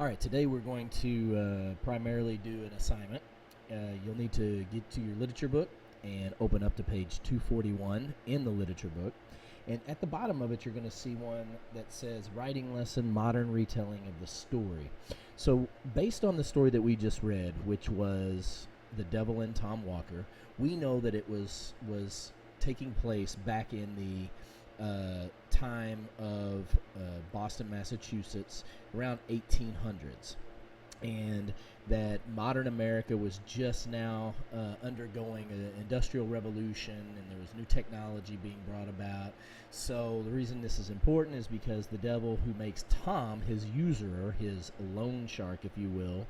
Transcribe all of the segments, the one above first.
All right, today we're going to primarily do an assignment. You'll need to get to your literature book and open up to page 241 in the literature book. And at the bottom of it, you're going to see one that says Writing Lesson, Modern Retelling of the Story. So based on the story that we just read, which was The Devil and Tom Walker, we know that it was taking place back in the time of Boston, Massachusetts, around 1800s, and that modern America was just now undergoing an industrial revolution, and there was new technology being brought about. So the reason this is important is because the devil who makes Tom his usurer, his loan shark, if you will,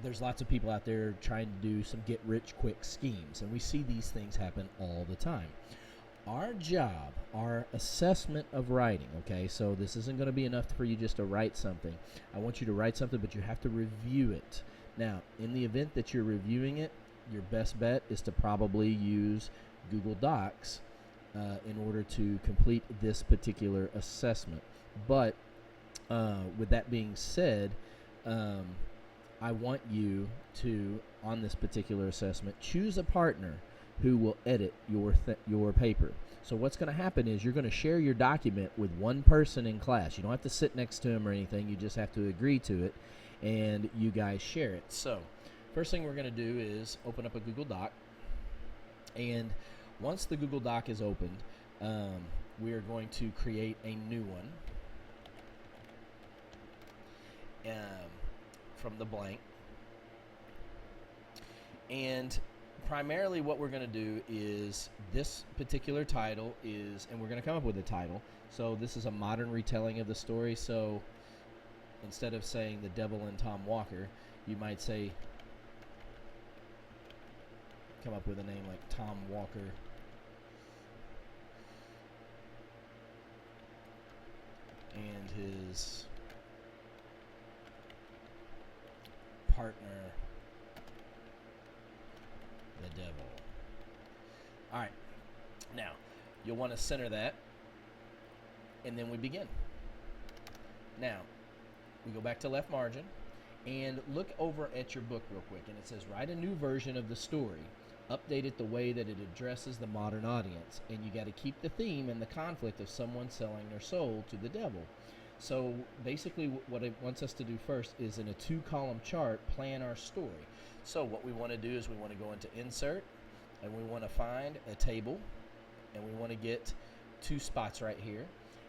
there's lots of people out there trying to do some get-rich-quick schemes, and we see these things happen all the time. Our job, our assessment of writing, okay, so this isn't going to be enough for you just to write something. I want you to write something, but you have to review it. Now, in the event that you're reviewing it, your best bet is to probably use Google Docs in order to complete this particular assessment. But with that being said, I want you to, on this particular assessment, choose a partner who will edit your paper. So what's going to happen is you're going to share your document with one person in class. You don't have to sit next to him or anything. You just have to agree to it, and you guys share it. So first thing we're going to do is open up a Google Doc, and once the Google Doc is opened, we are going to create a new one from the blank. And primarily what we're going to do is this particular title is, and we're going to come up with a title. So this is a modern retelling of the story. So instead of saying The Devil and Tom Walker, you might say, come up with a name like Tom Walker and his partner, the devil. All right, now you'll want to center that, and then we begin. Now we go back to left margin and look over at your book real quick, and it says write a new version of the story, update it the way that it addresses the modern audience, and you got to keep the theme and the conflict of someone selling their soul to the devil. So basically what it wants us to do first is, in a 2-column chart, plan our story. So what we want to do is we want to go into insert, and we want to find a table, and we want to get 2 spots right here.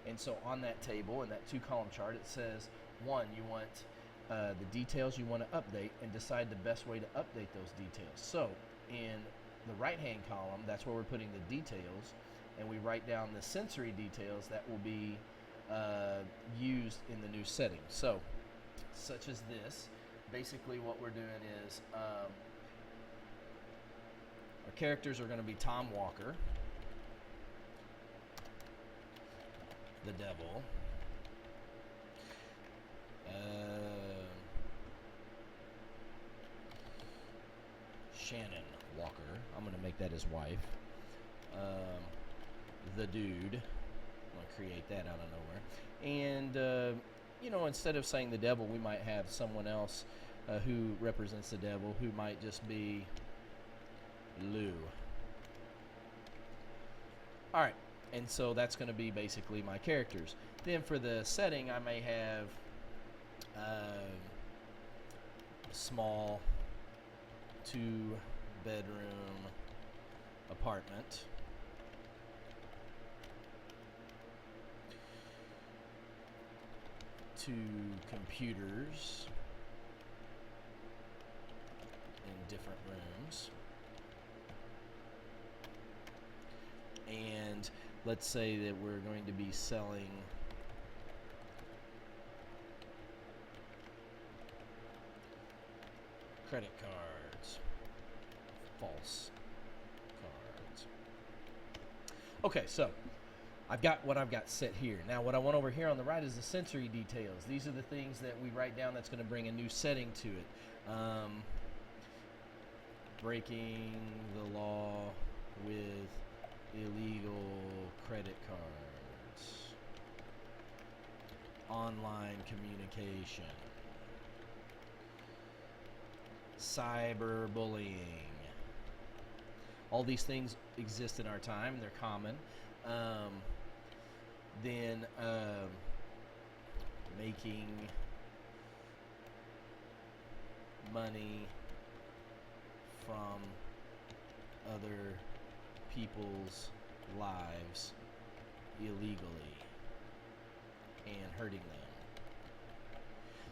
And so on that table, in that 2-column chart, it says, 1, you want the details you want to update, and decide the best way to update those details. So in the right-hand column, that's where we're putting the details, and we write down the sensory details that will be used in the new setting. So such as this, basically what we're doing is our characters are going to be Tom Walker, the devil, Shannon Walker, I'm going to make that his wife, the dude, I'm going to create that out of nowhere, and you know, instead of saying the devil, we might have someone else who represents the devil, who might just be Lou. All right, and so that's going to be basically my characters. Then for the setting, I may have a small 2-bedroom apartment. 2 computers in different rooms, and let's say that we're going to be selling credit cards, false cards. Okay, so I've got what I've got set here. Now what I want over here on the right is the sensory details. These are the things that we write down that's going to bring a new setting to it. Breaking the law with illegal credit cards. Online communication. cyberbullying. All these things exist in our time. They're common. Then making money from other people's lives illegally and hurting them.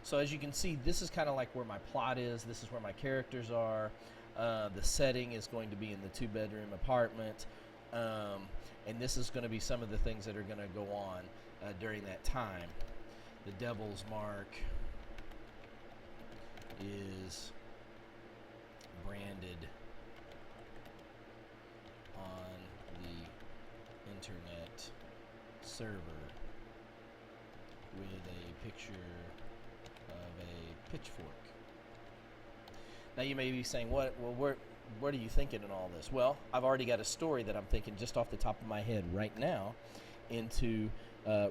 So as you can see, this is kind of like where my plot is. This is where my characters are. The setting is going to be in the 2-bedroom apartment. And this is going to be some of the things that are going to go on during that time. The devil's mark is branded on the internet server with a picture of a pitchfork. Now you may be saying, what are you thinking in all this? Well, I've already got a story that I'm thinking just off the top of my head right now into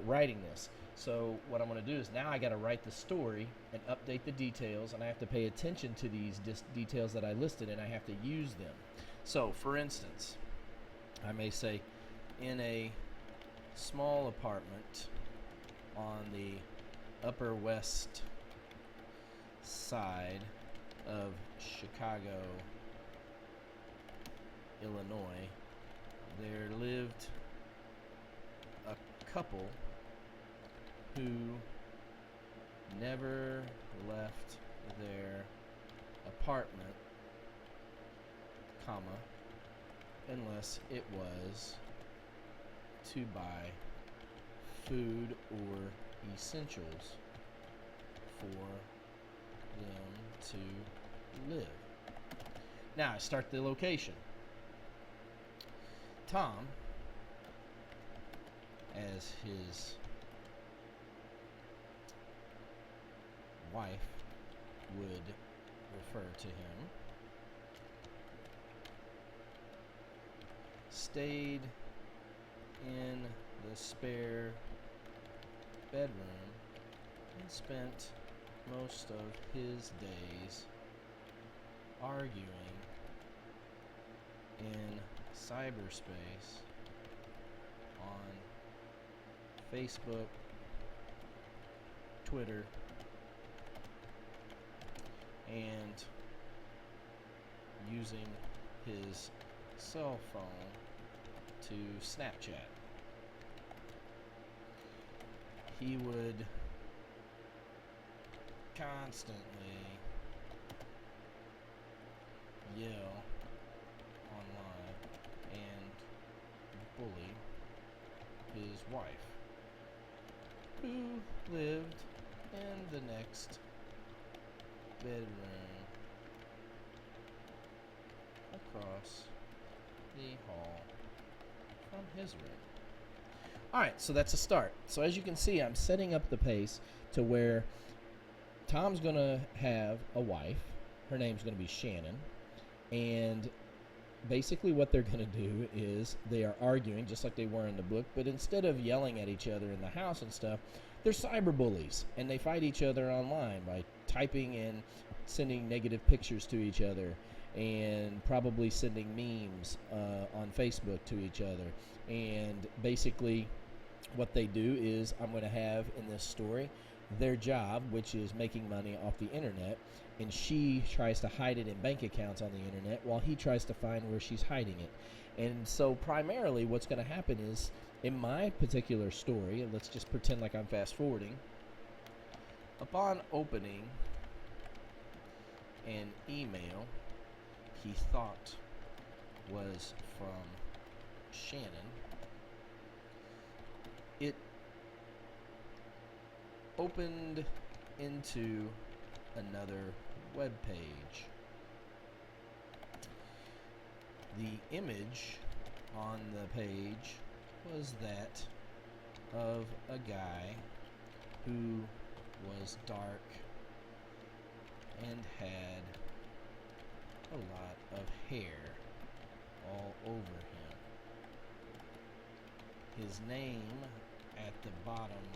writing this. So what I'm going to do is now I got to write the story and update the details, and I have to pay attention to these details that I listed, and I have to use them. So for instance, I may say, in a small apartment on the Upper West Side of Chicago, Illinois, there lived a couple who never left their apartment, comma, unless it was to buy food or essentials for them to live. Now I start the location. Tom, as his wife would refer to him, stayed in the spare bedroom and spent most of his days arguing in cyberspace on Facebook, Twitter, and using his cell phone to Snapchat. He would constantly yell online and bully his wife, who lived in the next bedroom across the hall from his room. Alright, so that's a start. So as you can see, I'm setting up the pace to where Tom's going to have a wife. Her name's going to be Shannon. And basically what they're going to do is they are arguing just like they were in the book, but instead of yelling at each other in the house and stuff, they're cyber bullies, and they fight each other online by typing and sending negative pictures to each other, and probably sending memes on Facebook to each other. And basically what they do is, I'm going to have in this story their job, which is making money off the internet, and she tries to hide it in bank accounts on the internet while he tries to find where she's hiding it. And so primarily what's going to happen is, in my particular story, and let's just pretend like I'm fast forwarding, upon opening an email he thought was from Shannon, it opened into another web page. The image on the page was that of a guy who was dark and had a lot of hair all over him. His name at the bottom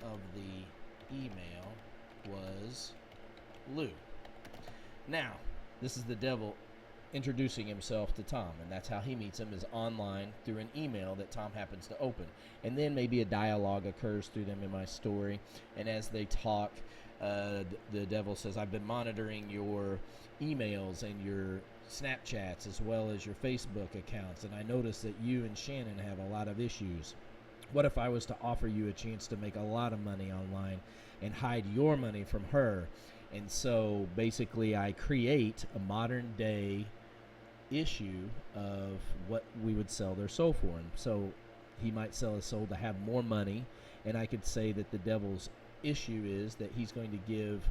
of the email was Lou. Now, this is the devil introducing himself to Tom, and that's how he meets him, is online through an email that Tom happens to open. And then maybe a dialogue occurs through them in my story, and as they talk, the devil says, I've been monitoring your emails and your Snapchats as well as your Facebook accounts, and I noticed that you and Shannon have a lot of issues. What if I was to offer you a chance to make a lot of money online and hide your money from her? And so basically I create a modern day issue of what we would sell their soul for. And so he might sell his soul to have more money, and I could say that the devil's issue is that he's going to give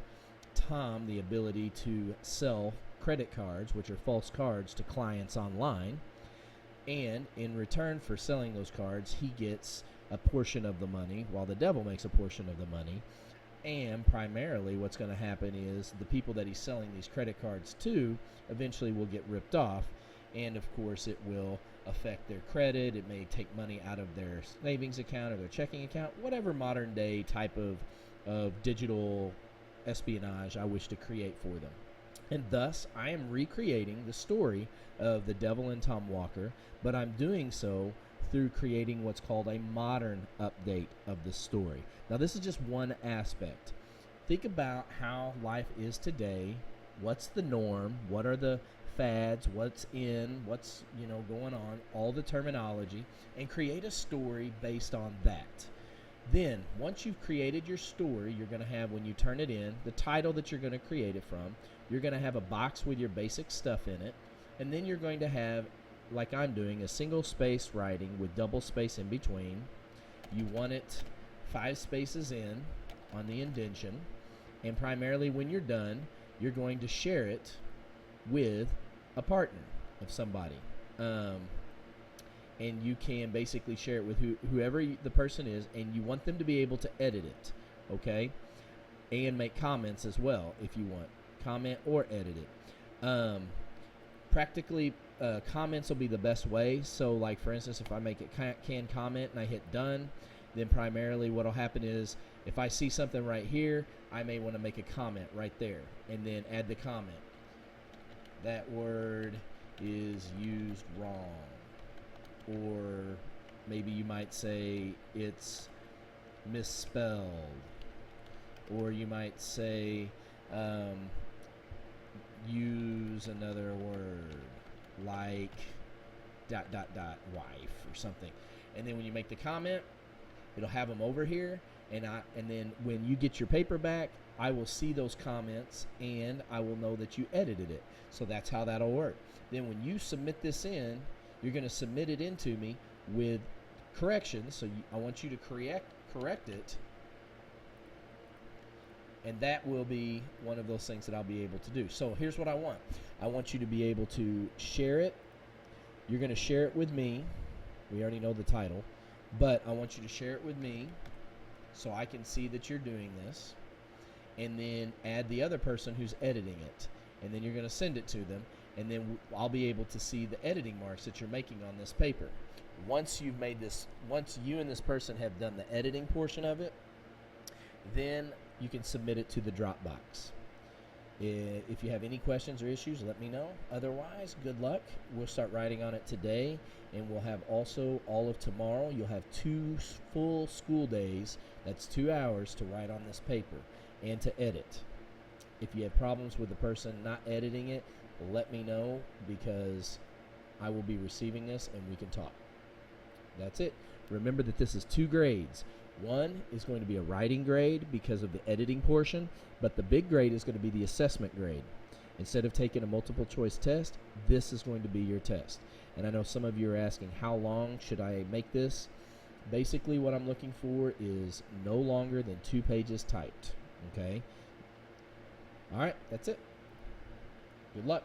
Tom the ability to sell credit cards, which are false cards, to clients online, and in return for selling those cards, he gets a portion of the money while the devil makes a portion of the money. And primarily what's going to happen is the people that he's selling these credit cards to eventually will get ripped off, and of course it will affect their credit. It may take money out of their savings account or their checking account, whatever modern day type of digital espionage I wish to create for them. And thus I am recreating the story of the devil and Tom Walker, but I'm doing so through creating what's called a modern update of the story. Now, this is just one aspect. Think about how life is today. What's the norm? What are the fads? What's in? What's, going on? All the terminology, and create a story based on that. Then, once you've created your story, you're going to have, when you turn it in, the title that you're going to create it from. You're going to have a box with your basic stuff in it, and then you're going to have, like I'm doing, a single space writing with double space in between. You want it 5 spaces in on the indentation, and primarily when you're done, you're going to share it with a partner of somebody. And you can basically share it with whoever the person is, and you want them to be able to edit it, okay? And make comments as well if you want. Comment or edit it. Practically, comments will be the best way. So, like, for instance, if I make it can comment and I hit done, then primarily what will happen is if I see something right here, I may want to make a comment right there and then add the comment. That word is used wrong. Or maybe you might say it's misspelled. Or you might say use another word like ... wife or something. And then when you make the comment, it'll have them over here, and then when you get your paper back, I will see those comments and I will know that you edited it. So that's how that'll work. Then when you submit this in, you're going to submit it into me with corrections. So I want you to correct it, and that will be one of those things that I'll be able to do. So here's what I want. I want you to be able to share it. You're going to share it with me. We already know the title, but I want you to share it with me so I can see that you're doing this, and then add the other person who's editing it, and then you're going to send it to them, and then I'll be able to see the editing marks that you're making on this paper. Once you've made this, once you and this person have done the editing portion of it, then you can submit it to the Dropbox. If you have any questions or issues, let me know. Otherwise, good luck. We'll start writing on it today, and we'll have also all of tomorrow. You'll have 2 full school days. That's 2 hours to write on this paper and to edit. If you have problems with the person not editing it, let me know, because I will be receiving this and we can talk. That's it. Remember that this is 2 grades. One is going to be a writing grade because of the editing portion, but the big grade is going to be the assessment grade. Instead of taking a multiple choice test, this is going to be your test. And I know some of you are asking, how long should I make this? Basically, what I'm looking for is no longer than 2 pages typed. Okay? All right, that's it. Good luck.